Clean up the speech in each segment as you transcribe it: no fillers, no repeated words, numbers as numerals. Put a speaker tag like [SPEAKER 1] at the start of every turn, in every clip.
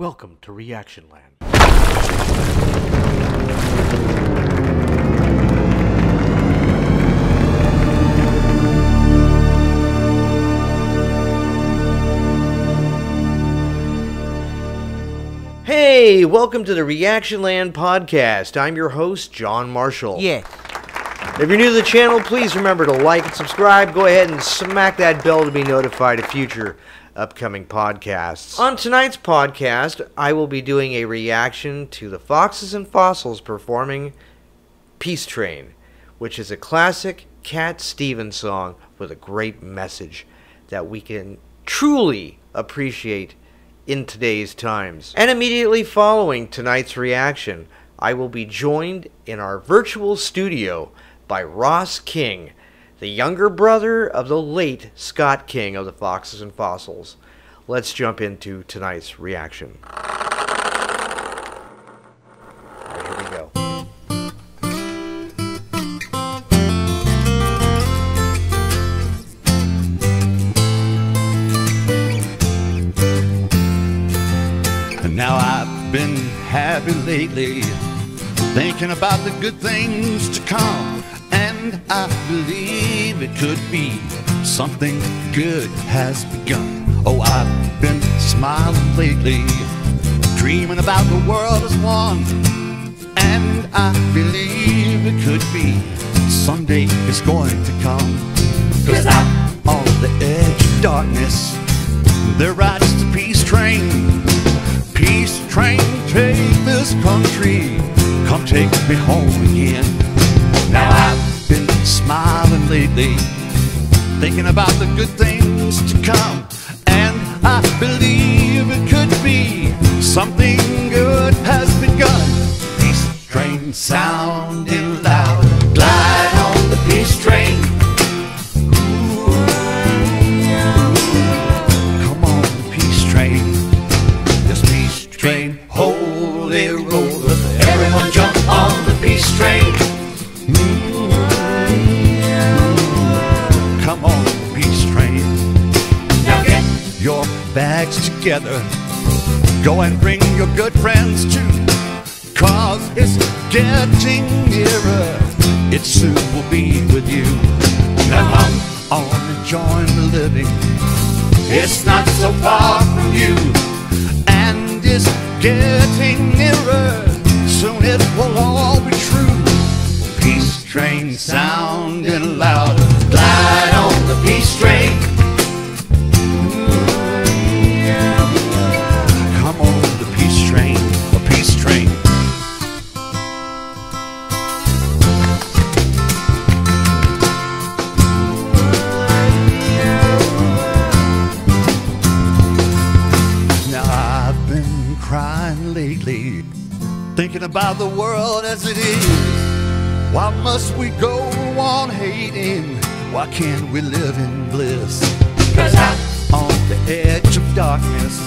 [SPEAKER 1] Welcome to ReactionLand. Hey, welcome to the ReactionLand Podcast. I'm your host, John Marshall.
[SPEAKER 2] Yeah.
[SPEAKER 1] If you're new to the channel, please remember to like and subscribe. Go ahead and smack that bell to be notified of future upcoming podcasts. On tonight's podcast, I will be doing a reaction to the Foxes and Fossils performing Peace Train, which is a classic Cat Stevens song with a great message that we can truly appreciate in today's times. And immediately following tonight's reaction, I will be joined in our virtual studio by Ross King, the younger brother of the late Scott King of the Foxes and Fossils. Let's jump into tonight's reaction. Here we go.
[SPEAKER 3] Now I've been happy lately, thinking about the good things to come. And I believe it could be something good has begun. Oh, I've been smiling lately, dreaming about the world as one. And I believe it could be someday it's going to come. 'Cause out on the edge of darkness, there rides the peace train. Peace train, take this country, come take me home again. Now I've been smiling lately, thinking about the good things to come. And I believe it could be something good has begun. Peace train sounding loud, glide on the peace train. Ooh, come on the peace train. This peace train, holy roller, everyone jump on the peace train. Come on, peace train. Now get your bags together, go and bring your good friends too, 'cause it's getting nearer, it soon will be with you. Now come on and join the living, it's not so far from you. And it's getting nearer, soon it will all be true. Peace train sounding louder, glide on the peace train. Come on the peace train, the peace train. Now I've been crying lately, thinking about the world as it is. Why must we go on hating? Why can't we live in bliss? 'Cause out on the edge of darkness,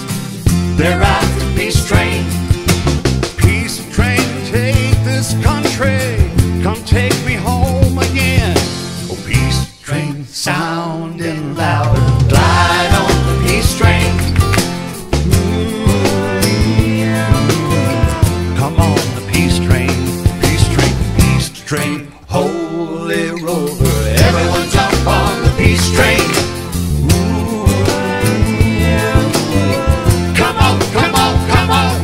[SPEAKER 3] there rides the peace train. Peace train, take this country, come take me home again. Oh, peace train sounding louder, glide on the peace train. Come on the peace train, peace train, peace train, holy roller, everyone jump on the peace train. Ooh. Come on, come on, come on,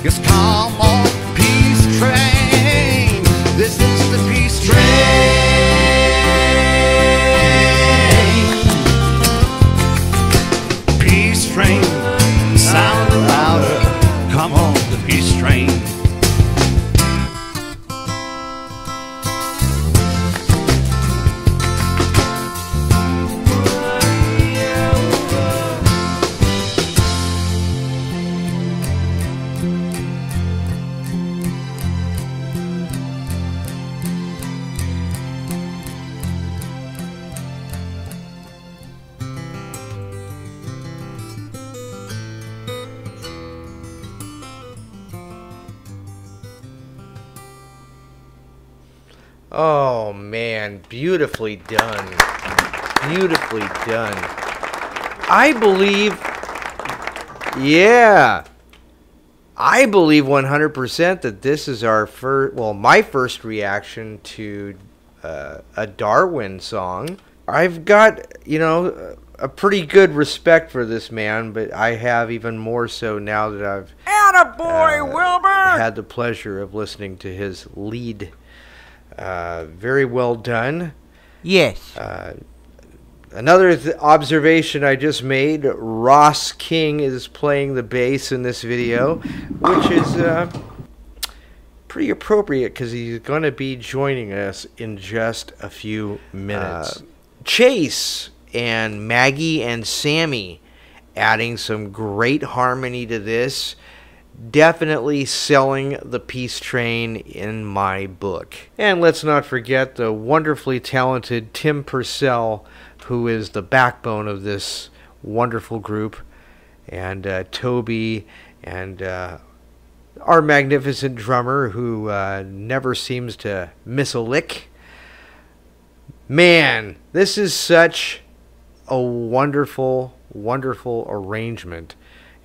[SPEAKER 3] yes, come on, peace train. This is the peace train. Peace train, sound louder, come on the peace train.
[SPEAKER 1] Oh man, beautifully done. Beautifully done. I believe, yeah, I believe 100% that this is our first, well, my first reaction to a Darwin song. I've got, a pretty good respect for this man, but I have even more so now that I've
[SPEAKER 2] Attaboy, Wilbur!
[SPEAKER 1] had the pleasure of listening to his lead. Very well done.
[SPEAKER 2] Yes.
[SPEAKER 1] Another observation I just made, Ross King is playing the bass in this video, which is pretty appropriate because he's going to be joining us in just a few minutes. Chase and Maggie and Sammy adding some great harmony to this. Definitely selling the peace train in my book. And let's not forget the wonderfully talented Tim Purcell, who is the backbone of this wonderful group, and Toby, and our magnificent drummer, who never seems to miss a lick. Man, this is such a wonderful, wonderful arrangement.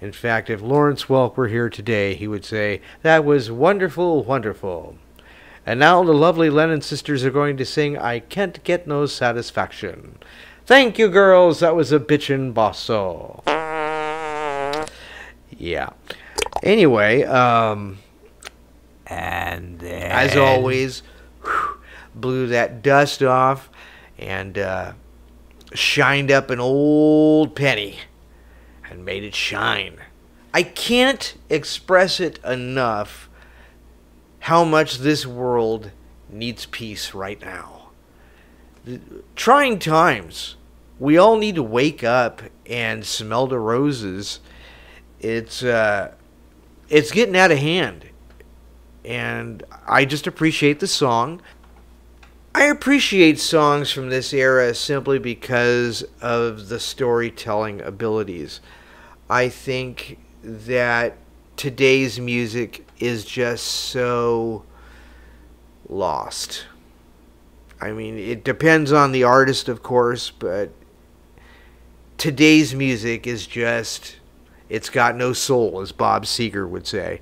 [SPEAKER 1] In fact, if Lawrence Welk were here today, he would say, that was wonderful, wonderful. And now the lovely Lennon sisters are going to sing I Can't Get No Satisfaction. Thank you, girls. That was a bitchin' basso. Yeah. Anyway, and then, as always, blew that dust off and shined up an old penny and made it shine. I can't express it enough how much this world needs peace right now. Trying times. We all need to wake up and smell the roses. It's getting out of hand. And I just appreciate the song. I appreciate songs from this era simply because of the storytelling abilities. I think that today's music is just so lost. I mean, it depends on the artist, of course, but today's music is just, it's got no soul, as Bob Seger would say.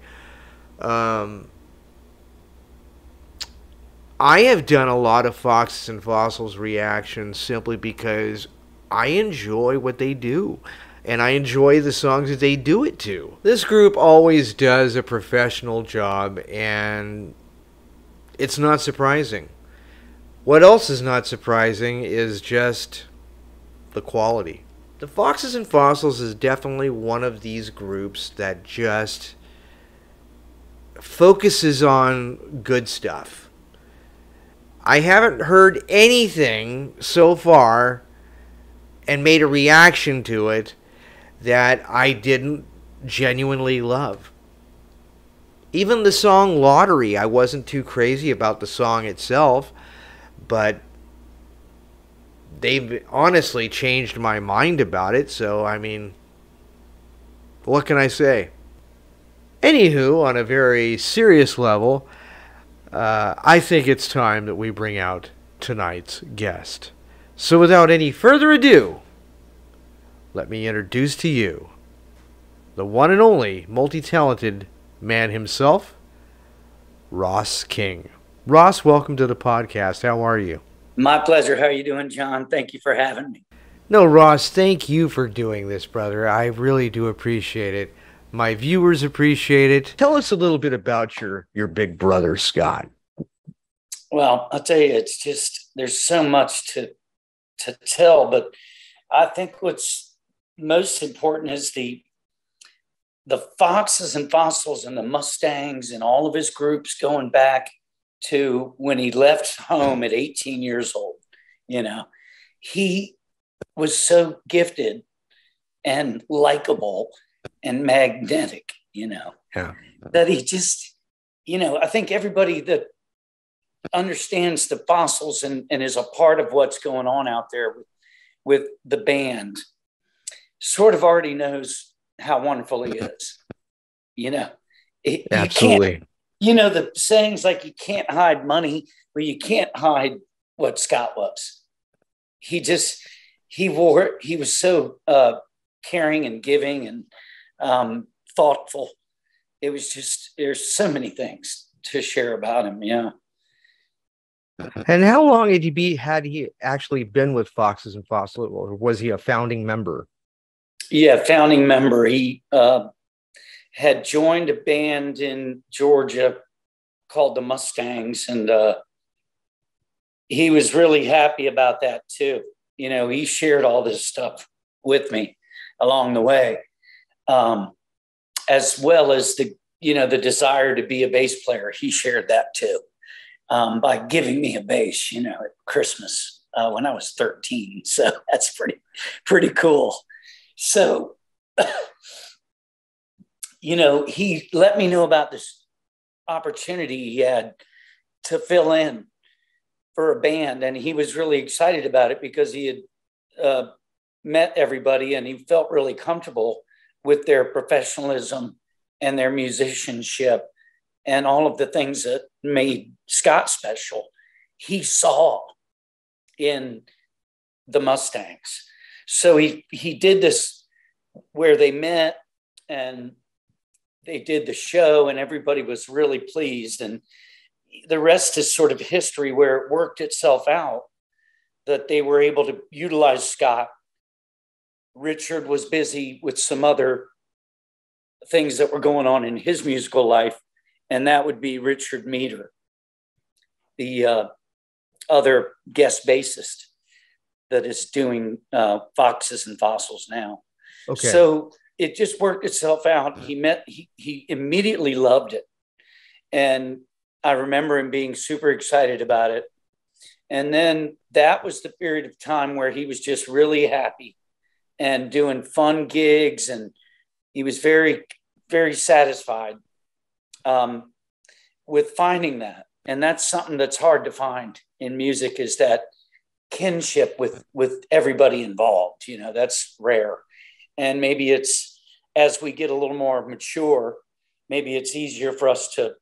[SPEAKER 1] I have done a lot of Foxes and Fossils reactions simply because I enjoy what they do. And I enjoy the songs that they do it to. This group always does a professional job, and it's not surprising. What else is not surprising is just the quality. The Foxes and Fossils is definitely one of these groups that just focuses on good stuff. I haven't heard anything so far and made a reaction to it that I didn't genuinely love. Even the song Lottery, I wasn't too crazy about the song itself, but they've honestly changed my mind about it, so I mean, what can I say? Anywho, on a very serious level, I think it's time that we bring out tonight's guest. So without any further ado, let me introduce to you the one and only multi-talented man himself, Ross King. Ross, welcome to the podcast. How are you?
[SPEAKER 4] My pleasure. How are you doing, John? Thank you for having me.
[SPEAKER 1] No, Ross, thank you for doing this, brother. I really do appreciate it. My viewers appreciate it. Tell us a little bit about your big brother, Scott.
[SPEAKER 4] Well, I'll tell you, it's just, there's so much to tell, but I think what's most important is the Foxes and Fossils and the Mustangs and all of his groups going back to when he left home at 18 years old. You know, he was so gifted and likable and magnetic, that he just, I think everybody that understands the Fossils and is a part of what's going on out there with the band sort of already knows how wonderful he is.
[SPEAKER 1] Absolutely.
[SPEAKER 4] The sayings like you can't hide money, but you can't hide what Scott was. He was so caring and giving and thoughtful it was just, there's so many things to share about him. Yeah.
[SPEAKER 1] And how long had he actually been with Foxes and Fossils, or was he a founding member?
[SPEAKER 4] Yeah, founding member. He had joined a band in Georgia called the Mustangs, and he was really happy about that too. You know, he shared all this stuff with me along the way, as well as the desire to be a bass player. He shared that too, by giving me a bass, at Christmas when I was 13. So that's pretty cool. So, he let me know about this opportunity he had to fill in for a band. And he was really excited about it because he had met everybody and he felt really comfortable with their professionalism and their musicianship and all of the things that made Scott special. He saw in the Mustangs. So he did this where they met and they did the show and everybody was really pleased. And the rest is sort of history, where it worked itself out that they were able to utilize Scott. Richard was busy with some other things that were going on in his musical life, and that would be Richard Meter, the other guest bassist that is doing Foxes and Fossils now.
[SPEAKER 1] Okay.
[SPEAKER 4] So it just worked itself out. He immediately loved it. And I remember him being super excited about it. And then that was the period of time where he was just really happy and doing fun gigs. And he was very, very satisfied with finding that. And that's something that's hard to find in music, is that kinship with everybody involved. That's rare. And maybe it's, as we get a little more mature, maybe it's easier for us to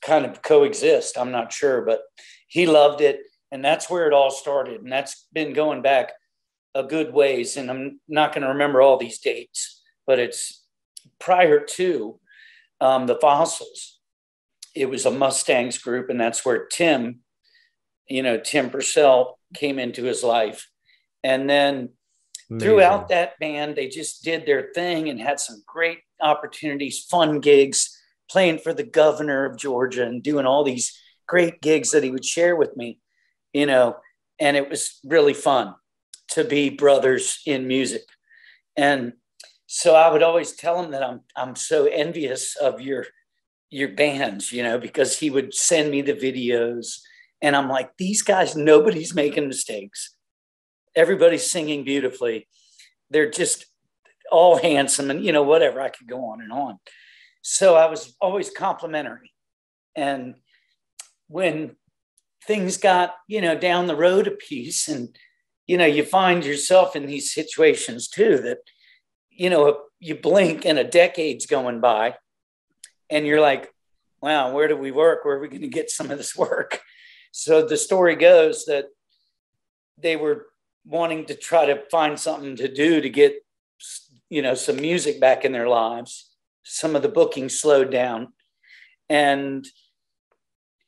[SPEAKER 4] kind of coexist. I'm not sure, but he loved it. And that's where it all started. And that's been going back a good ways. And I'm not going to remember all these dates, but it's prior to the Fossils. It was a Mustangs group. And that's where Tim Purcell came into his life. And then throughout that band, they just did their thing and had some great opportunities, fun gigs, playing for the governor of Georgia and doing all these great gigs that he would share with me, and it was really fun to be brothers in music. And so I would always tell him that I'm so envious of your bands, because he would send me the videos and I'm like, these guys, nobody's making mistakes. Everybody's singing beautifully. They're just all handsome and, whatever. I could go on and on. So I was always complimentary. And when things got, down the road a piece, and, you find yourself in these situations too, that, you blink and a decade's going by and you're like, wow, where do we work? Where are we going to get some of this work? So the story goes that they were wanting to try to find something to do to get, some music back in their lives. Some of the booking slowed down. And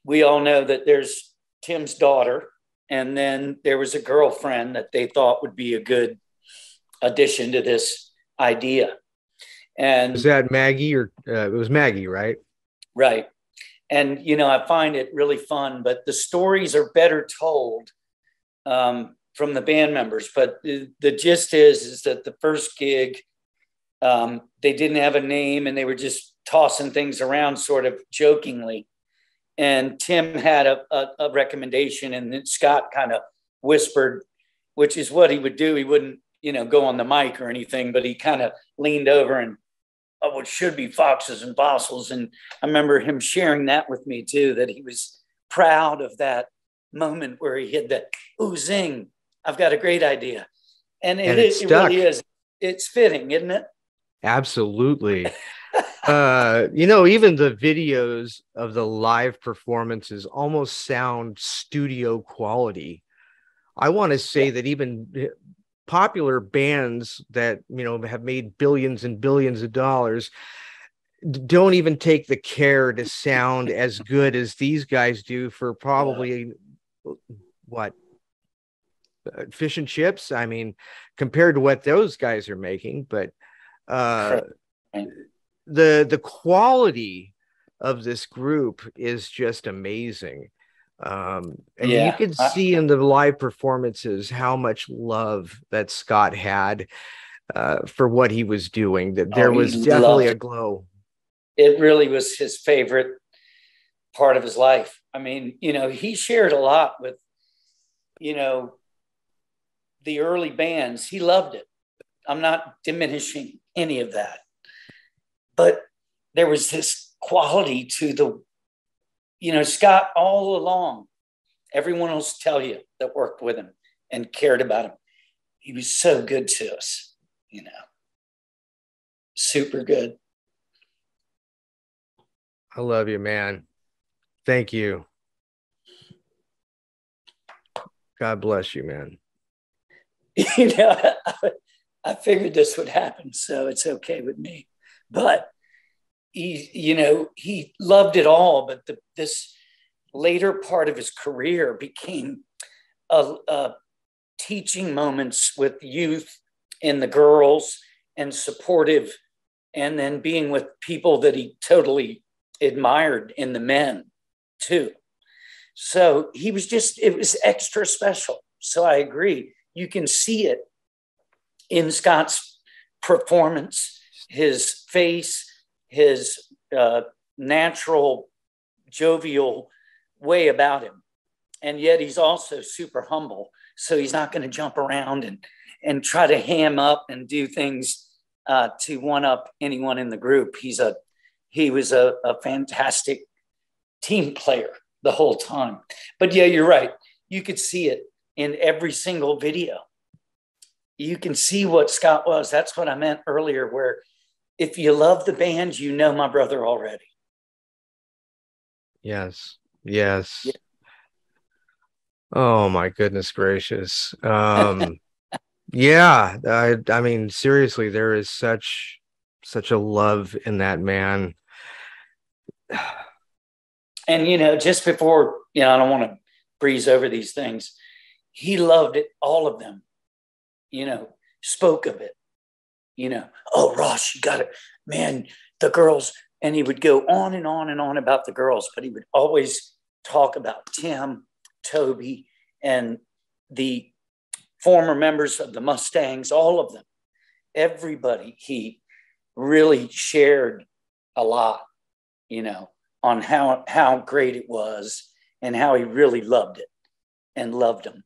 [SPEAKER 4] we all know that there's Tim's daughter. And then there was a girlfriend that they thought would be a good addition to this idea. And
[SPEAKER 1] was that Maggie, or it was Maggie, right?
[SPEAKER 4] Right. And, I find it really fun, but the stories are better told from the band members. But the gist is that the first gig, they didn't have a name and they were just tossing things around sort of jokingly. And Tim had a recommendation, and then Scott kind of whispered, which is what he would do. He wouldn't, go on the mic or anything, but he kind of leaned over and, oh, it should be Foxes and Fossils. And I remember him sharing that with me too, that he was proud of that moment where he hit that, ooh, zing, I've got a great idea. And it really is. It's fitting, isn't it?
[SPEAKER 1] Absolutely. Even the videos of the live performances almost sound studio quality. I want to say that even popular bands that, have made billions and billions of dollars, don't even take the care to sound as good as these guys do for probably what, fish and chips. I mean, compared to what those guys are making, but the quality of this group is just amazing. And you could see in the live performances how much love that Scott had for what he was doing, that there was definitely a glow.
[SPEAKER 4] It really was his favorite part of his life. I mean, he shared a lot with, the early bands. He loved it. I'm not diminishing any of that. But there was this quality to the, Scott all along. Everyone else tell you that worked with him and cared about him. He was so good to us, super good.
[SPEAKER 1] I love you, man. Thank you. God bless you, man.
[SPEAKER 4] I figured this would happen, so it's okay with me. But he loved it all. But this later part of his career became a teaching moments with youth and the girls, and supportive, and then being with people that he totally admired in the men too. So it was extra special. So I agree. You can see it in Scott's performance, his face, his natural, jovial way about him. And yet he's also super humble. So he's not going to jump around and try to ham up and do things to one up anyone in the group. He was a fantastic team player the whole time. But yeah, you're right. You could see it in every single video. You can see what Scott was. That's what I meant earlier, where if you love the band, you know my brother already.
[SPEAKER 1] Yes. Yeah. Oh my goodness gracious. Yeah, I mean, seriously, there is such a love in that man.
[SPEAKER 4] And, just before, I don't want to breeze over these things. He loved it, all of them, spoke of it, oh, Ross, you got it, man, the girls. And he would go on and on and on about the girls, but he would always talk about Tim, Toby, and the former members of the Mustangs, all of them, everybody. He really shared a lot, on how great it was and how he really loved it and loved them.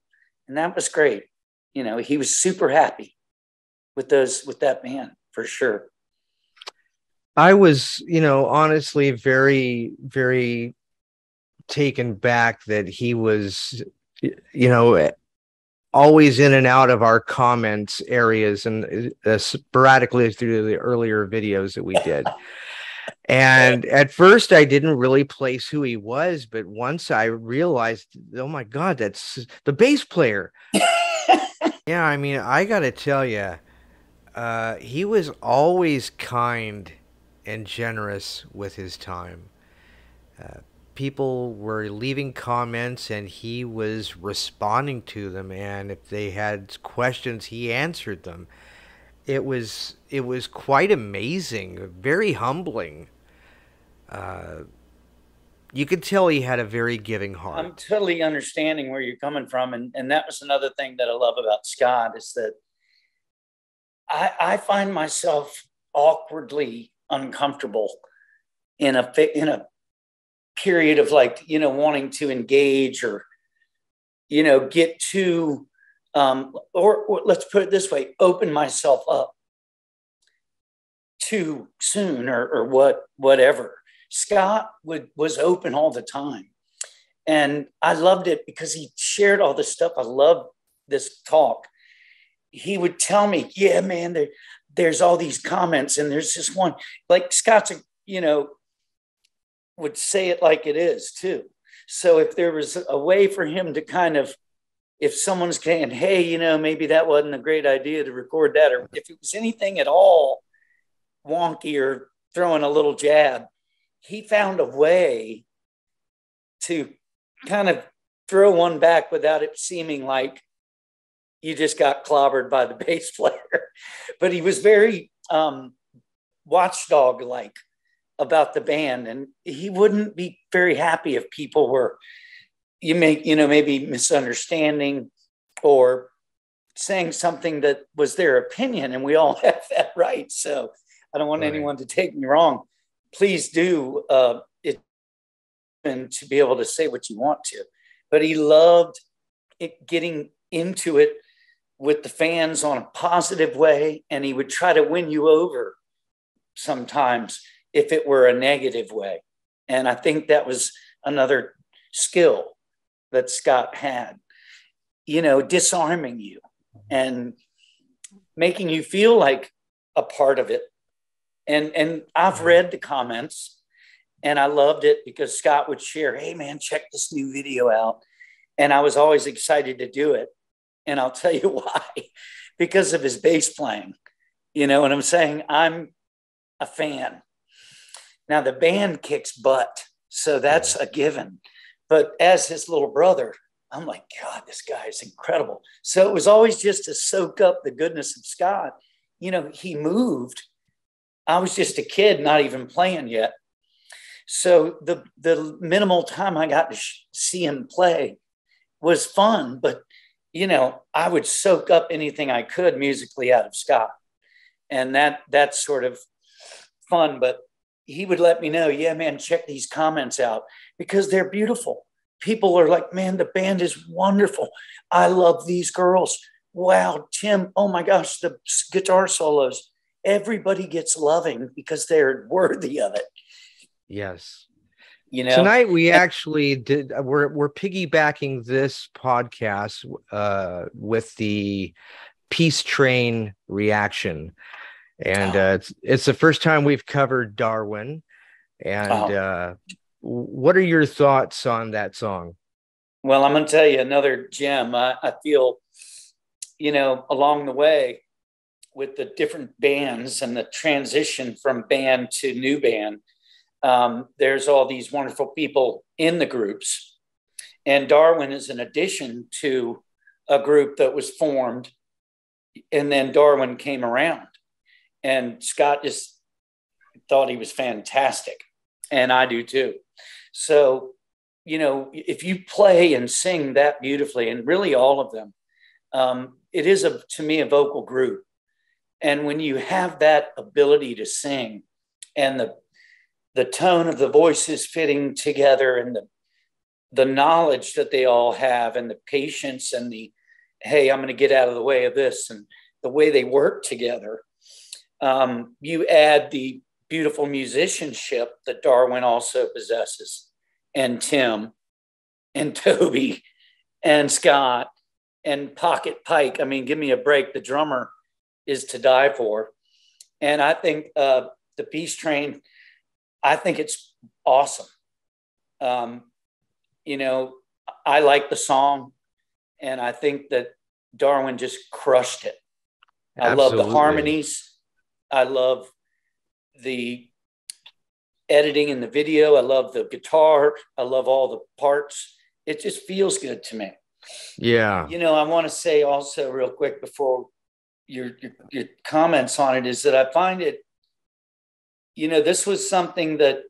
[SPEAKER 4] And that was great. He was super happy with that band, for sure.
[SPEAKER 1] I was, honestly very, very taken back that he was, always in and out of our comments areas and sporadically through the earlier videos that we did. And at first I didn't really place who he was, but once I realized, oh my God, that's the bass player. Yeah, I mean, I got to tell you, he was always kind and generous with his time. People were leaving comments and he was responding to them, and if they had questions, he answered them. It was quite amazing, very humbling. You could tell he had a very giving heart.
[SPEAKER 4] I'm totally understanding where you're coming from, and that was another thing that I love about Scott, is that I find myself awkwardly uncomfortable in a period of wanting to engage or get to or let's put it this way, open myself up too soon or whatever. Scott was open all the time, and I loved it because he shared all this stuff. I love this talk. He would tell me, yeah, man, there's all these comments, and there's this one, like Scott's, would say it like it is too. So if there was a way for him to kind of, if someone's saying, hey, maybe that wasn't a great idea to record that, or if it was anything at all wonky or throwing a little jab, he found a way to kind of throw one back without it seeming like you just got clobbered by the bass player. But he was very watchdog-like about the band, and he wouldn't be very happy if people were, maybe misunderstanding or saying something that was their opinion, and we all have that right. So I don't want anyone to take me wrong. Please do it, and to be able to say what you want to. But he loved it, getting into it with the fans on a positive way, and he would try to win you over sometimes if it were a negative way. And I think that was another skill that Scott had, disarming you and making you feel like a part of it. And I've read the comments, and I loved it because Scott would share, hey man, check this new video out. And I was always excited to do it. And I'll tell you why, because of his bass playing, and I'm saying I'm a fan. Now the band kicks butt, so that's a given. But as his little brother, I'm like, God, this guy is incredible. So it was always just to soak up the goodness of Scott. He moved. I was just a kid, not even playing yet. So the minimal time I got to see him play was fun, but I would soak up anything I could musically out of Scott. And that's sort of fun, but he would let me know, yeah, man, check these comments out because they're beautiful. People are like, man, the band is wonderful. I love these girls. Wow, Tim, oh my gosh, the guitar solos. Everybody gets loving because they're worthy of it.
[SPEAKER 1] Yes. Tonight we actually did. We're piggybacking this podcast with the Peace Train reaction, and it's the first time we've covered Darwin. And what are your thoughts on that song?
[SPEAKER 4] Well, I'm going to tell you another gem. I feel, along the way with the different bands and the transition from band to new band. There's all these wonderful people in the groups, and Darwin is an addition to a group that was formed, and then Darwin came around, and Scott just thought he was fantastic, and I do too. So, if you play and sing that beautifully, and really all of them, it is to me a vocal group, and when you have that ability to sing, and the tone of the voices fitting together, and the knowledge that they all have, and the patience, and hey, I'm going to get out of the way of this, and the way they work together. You add the beautiful musicianship that Darwin also possesses, and Tim, and Toby, and Scott, and Pocket Pike. I mean, give me a break. The drummer is to die for. And I think the Peace Train, I think it's awesome. I like the song, and I think that Darwin just crushed it. I love the harmonies. I love the editing in the video. I love the guitar. I love all the parts. It just feels good to me.
[SPEAKER 1] Yeah.
[SPEAKER 4] I want to say also real quick before your comments on it is that I find it, this was something that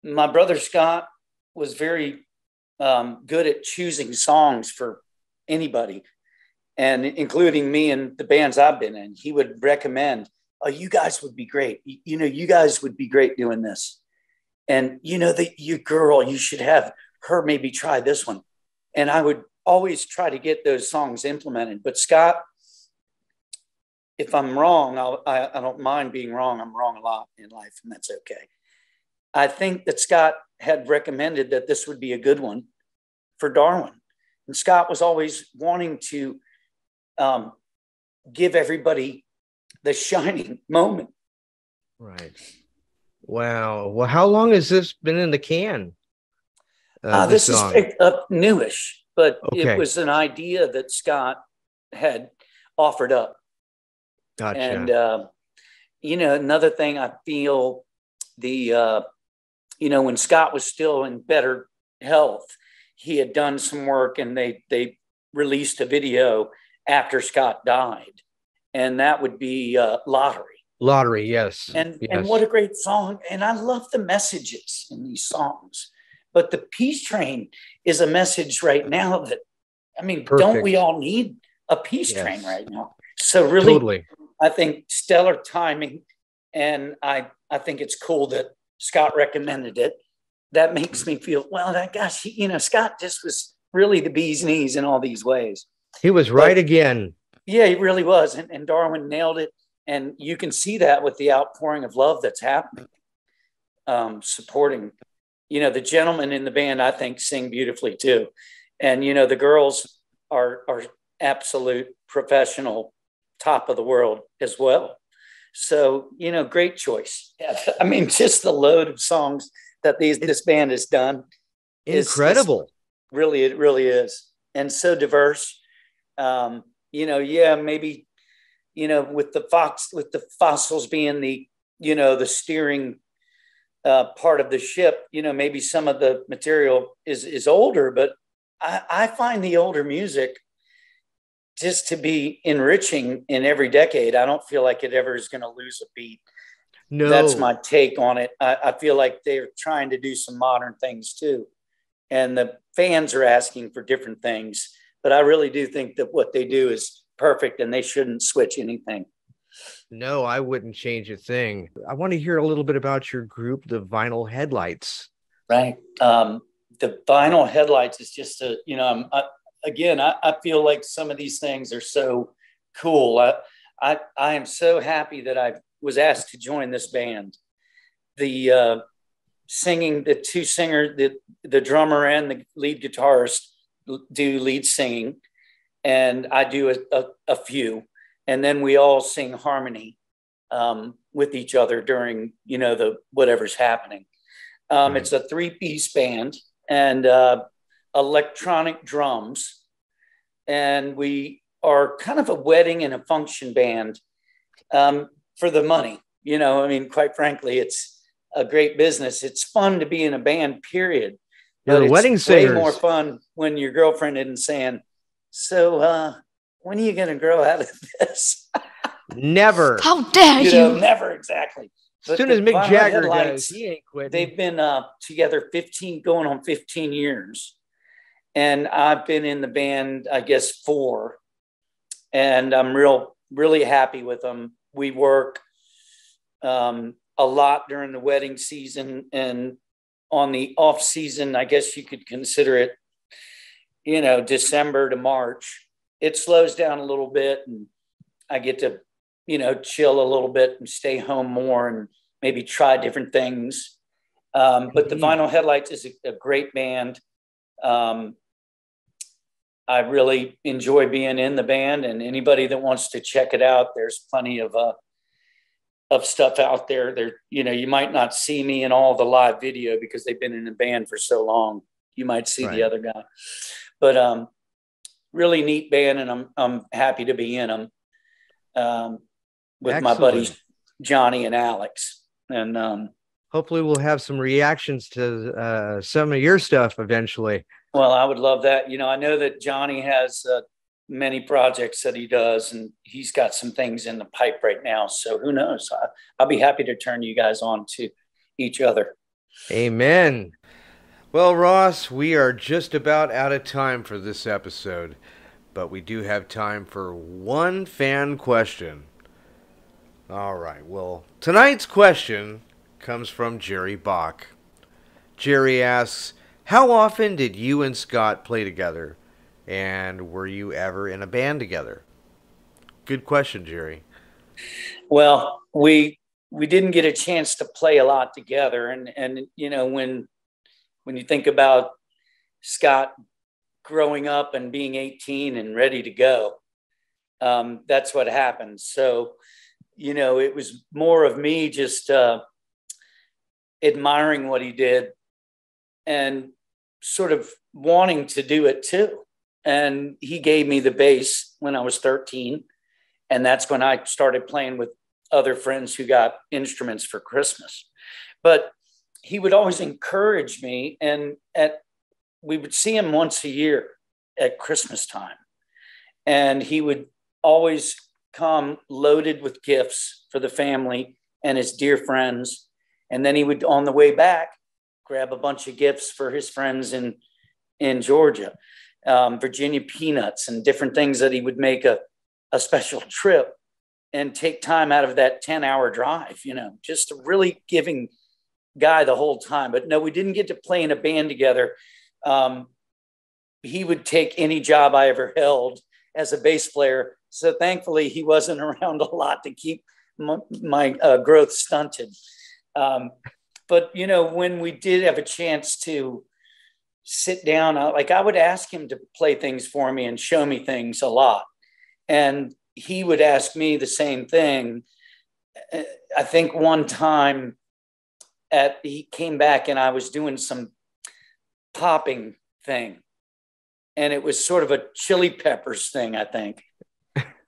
[SPEAKER 4] my brother Scott was very good at choosing songs for anybody, and including me and the bands I've been in. He would recommend, oh, you guys would be great. You guys would be great doing this. And your girl, you should have her maybe try this one. And I would always try to get those songs implemented. But Scott, if I'm wrong, I don't mind being wrong. I'm wrong a lot in life, and that's okay. I think that Scott had recommended that this would be a good one for Darwin. And Scott was always wanting to give everybody the shining moment.
[SPEAKER 1] Right. Wow. Well, how long has this been in the can?
[SPEAKER 4] This is picked up newish, but
[SPEAKER 1] okay.
[SPEAKER 4] It was an idea that Scott had offered up.
[SPEAKER 1] Gotcha.
[SPEAKER 4] And, another thing I feel when Scott was still in better health, he had done some work and they released a video after Scott died. And that would be Lottery.
[SPEAKER 1] Lottery, yes.
[SPEAKER 4] And
[SPEAKER 1] yes.
[SPEAKER 4] what a great song. And I love the messages in these songs. But the Peace Train is a message right now that,
[SPEAKER 1] Perfect.
[SPEAKER 4] Don't we all need a peace train right now? So really,
[SPEAKER 1] totally.
[SPEAKER 4] I think stellar timing. And I think it's cool that Scott recommended it. That makes me feel, Scott just was really the bee's knees in all these ways.
[SPEAKER 1] He was right again. Yeah,
[SPEAKER 4] he really was. And Darwin nailed it. And you can see that with the outpouring of love that's happening, supporting, the gentlemen in the band, I think, sing beautifully too. And, the girls are absolute professional, top of the world as well. So, great choice. Just the load of songs that this band has done.
[SPEAKER 1] Incredible.
[SPEAKER 4] It really is. And so diverse. Maybe, with the fossils being the steering part of the ship, maybe some of the material is older, but I find the older music just to be enriching in every decade. I don't feel like it ever is going to lose a beat.
[SPEAKER 1] No,
[SPEAKER 4] that's my take on it. I feel like they're trying to do some modern things too. And the fans are asking for different things, but I really do think that what they do is perfect and they shouldn't switch anything.
[SPEAKER 1] No, I wouldn't change a thing. I want to hear a little bit about your group, the Vinyl Headlights.
[SPEAKER 4] Right. The Vinyl Headlights is just I feel like some of these things are so cool. I am so happy that I was asked to join this band. The singing, the two singers, the drummer and the lead guitarist do lead singing, and I do a few, and then we all sing harmony with each other during the whatever's happening. It's a 3-piece band and electronic drums, and we are kind of a wedding and a function band for the money. Quite frankly, it's a great business. It's fun to be in a band, period.
[SPEAKER 1] You're a wedding singer.
[SPEAKER 4] Way more fun when your girlfriend isn't saying, so when are you going to grow out of this?
[SPEAKER 1] Never.
[SPEAKER 2] How dare you?
[SPEAKER 4] Never, exactly.
[SPEAKER 1] As soon as Mick Jagger does, he ain't quitting.
[SPEAKER 4] They've been together going on 15 years. And I've been in the band, I guess, 4. And I'm really happy with them. We work a lot during the wedding season, and on the off season, I guess you could consider it, December to March. It slows down a little bit, and I get to, chill a little bit and stay home more and maybe try different things. But the Vinyl Headlights is a great band. I really enjoy being in the band, and anybody that wants to check it out, there's plenty of stuff out there. There, you might not see me in all the live video because they've been in the band for so long. You might see the other guy, but really neat band, and I'm happy to be in them with my buddies Johnny and Alex. And
[SPEAKER 1] hopefully we'll have some reactions to some of your stuff eventually.
[SPEAKER 4] Well, I would love that. I know that Johnny has many projects that he does, and he's got some things in the pipe right now. So who knows? I'll be happy to turn you guys on to each other.
[SPEAKER 1] Amen. Well, Ross, we are just about out of time for this episode, but we do have time for one fan question. All right. Well, tonight's question comes from Jerry Bach. Jerry asks, how often did you and Scott play together? And were you ever in a band together? Good question, Jerry.
[SPEAKER 4] Well, we didn't get a chance to play a lot together. And when you think about Scott growing up and being 18 and ready to go, that's what happened. So, it was more of me just admiring what he did and sort of wanting to do it too. And he gave me the bass when I was 13. And that's when I started playing with other friends who got instruments for Christmas. But he would always encourage me, and we would see him once a year at Christmas time. And he would always come loaded with gifts for the family and his dear friends. And then he would, on the way back, grab a bunch of gifts for his friends in Georgia, Virginia peanuts and different things that he would make a special trip and take time out of that 10-hour drive, just a really giving guy the whole time. But no, we didn't get to play in a band together. He would take any job I ever held as a bass player. So thankfully he wasn't around a lot to keep my growth stunted. But, when we did have a chance to sit down, I would ask him to play things for me and show me things a lot. And he would ask me the same thing. I think one time he came back and I was doing some popping thing. And it was sort of a Chili Peppers thing, I think.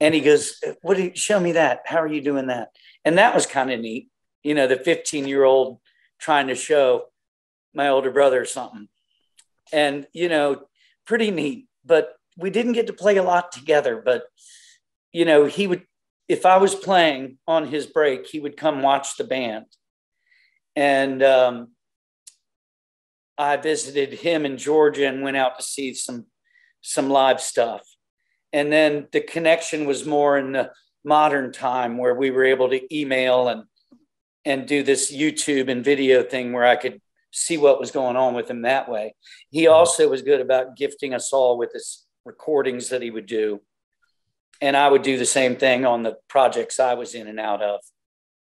[SPEAKER 4] And he goes, show me that. How are you doing that? And that was kind of neat. The 15-year-old trying to show my older brother something. And, pretty neat. But we didn't get to play a lot together. But, he would, if I was playing on his break, he would come watch the band. And I visited him in Georgia and went out to see some live stuff. And then the connection was more in the modern time where we were able to email and do this YouTube and video thing where I could see what was going on with him that way. He also was good about gifting us all with his recordings that he would do. And I would do the same thing on the projects I was in and out of.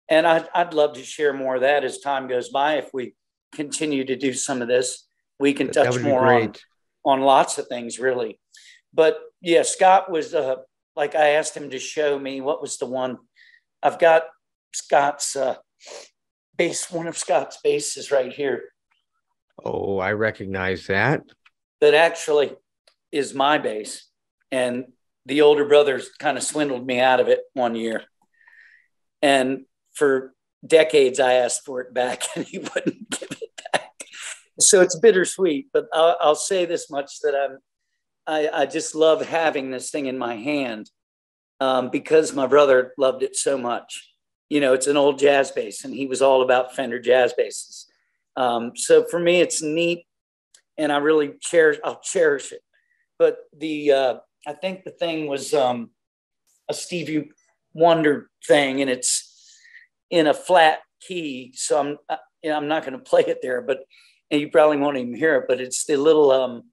[SPEAKER 4] And I'd love to share more of that as time goes by. If we continue to do some of this, we can touch more on lots of things, really. But yeah, Scott was I asked him to show me what was the one. I've got Scott's bass. One of Scott's basses right here.
[SPEAKER 1] Oh, I recognize that.
[SPEAKER 4] That actually is my bass. And the older brothers kind of swindled me out of it one year. And for decades, I asked for it back and he wouldn't give it back. So it's bittersweet, but I'll say this much, that I just love having this thing in my hand because my brother loved it so much. It's an old jazz bass and he was all about Fender jazz basses. So for me, it's neat and I really I'll cherish it. But I think the thing was a Stevie Wonder thing, and it's in a flat key. So I'm not going to play it there, and you probably won't even hear it, but it's the little,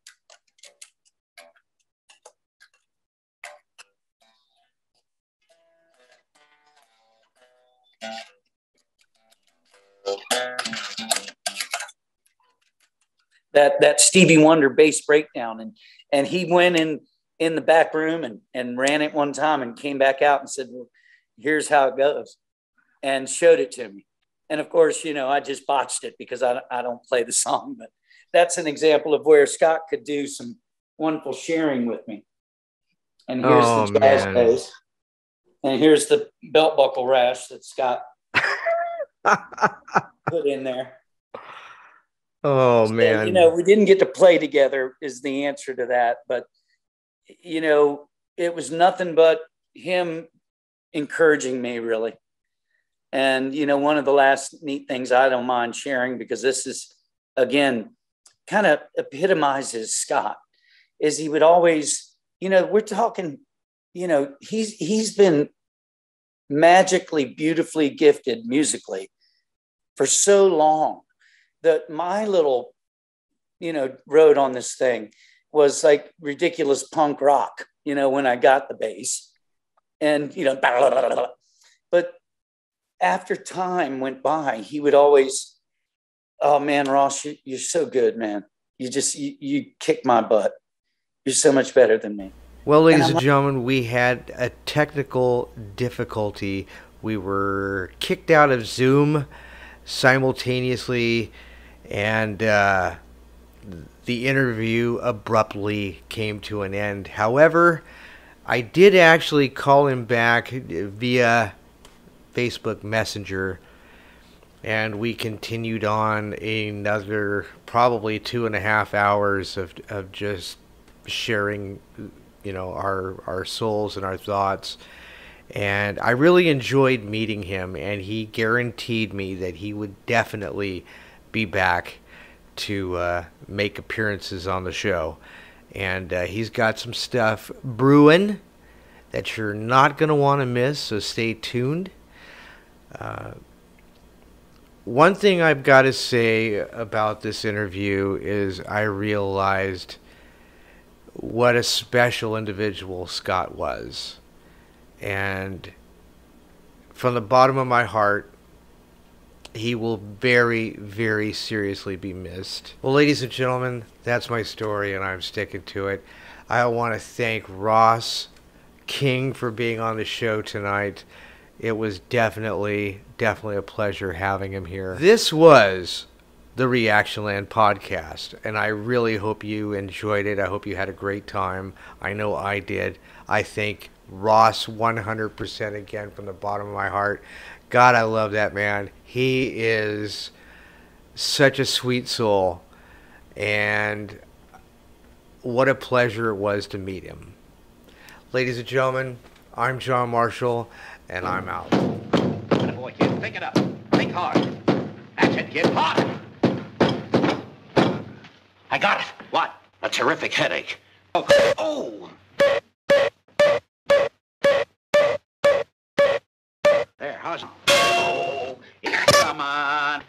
[SPEAKER 4] that Stevie Wonder bass breakdown. And he went in the back room and ran it one time and came back out and said, well, here's how it goes, and showed it to me. And of course, I just botched it because I don't play the song, but that's an example of where Scott could do some wonderful sharing with me. And here's the jazz bass. And here's the belt buckle rash that Scott put in there.
[SPEAKER 1] Oh, man.
[SPEAKER 4] We didn't get to play together is the answer to that. But, it was nothing but him encouraging me, really. And, one of the last neat things I don't mind sharing, because this is, again, kind of epitomizes Scott, is he would always, we're talking, he's been magically, beautifully gifted musically for so long that my little, road on this thing was like ridiculous punk rock, when I got the bass and, but after time went by, he would always, oh man, Ross, you're so good, man. You kick my butt. You're so much better than me.
[SPEAKER 1] Well, ladies and gentlemen, we had a technical difficulty. We were kicked out of Zoom simultaneously, and the interview abruptly came to an end. However, I did actually call him back via Facebook Messenger, and we continued on another probably 2.5 hours of just sharing, our souls and our thoughts. And I really enjoyed meeting him, and he guaranteed me that he would definitely be back to make appearances on the show. And he's got some stuff brewing that you're not going to want to miss, so stay tuned. One thing I've got to say about this interview is I realized what a special individual Scott was. And from the bottom of my heart, he will very, very seriously be missed. Well, ladies and gentlemen, that's my story, and I'm sticking to it. I want to thank Ross King for being on the show tonight. It was definitely a pleasure having him here. This was the ReactionLand Podcast, and I really hope you enjoyed it. I hope you had a great time. I know I did. I thank Ross 100% again from the bottom of my heart. God, I love that man. He is such a sweet soul, and what a pleasure it was to meet him. Ladies and gentlemen, I'm John Marshall, and I'm out.
[SPEAKER 5] Boy, kid, pick it up. Think hard. That's it, kid. Hard. I got it. What? A terrific headache. Oh. There, how's it? Oh, come on.